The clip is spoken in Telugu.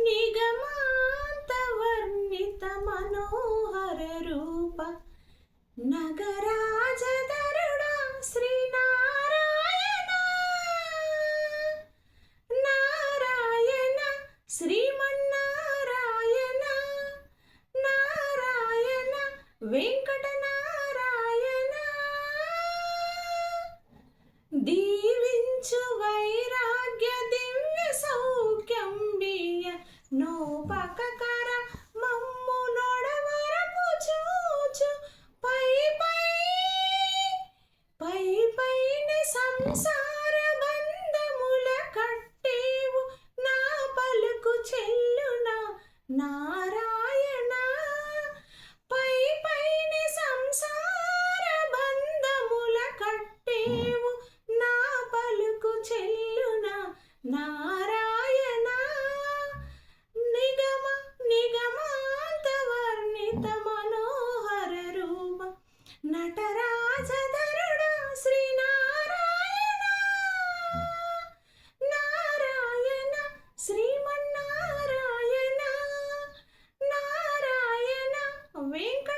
నిగమాంతవర్ణిత మనోహర రూప నగరాజధరుడా శ్రీనారాయణ నారాయణ శ్రీమన్నారాయణ నారాయణ వెంకటనారాయణ దీవించు వైరాగ్య దివ్య సౌఖ్యం బియ్య నోపకర మమ్ము నొడవరపు చూచు పై పైన సంసార బంధముల కట్టేవు నా పలుకు చెల్లున నారాయణ పైన సంసార బంధముల కట్టేవు నా పలుకు చెల్లున నారాయణ నిగమాంతవర్ణిత మనోహర రూప నటరాజధరుడా శ్రీనారాయణ నారాయణ శ్రీమన్నారాయణ నారాయణ వెంకట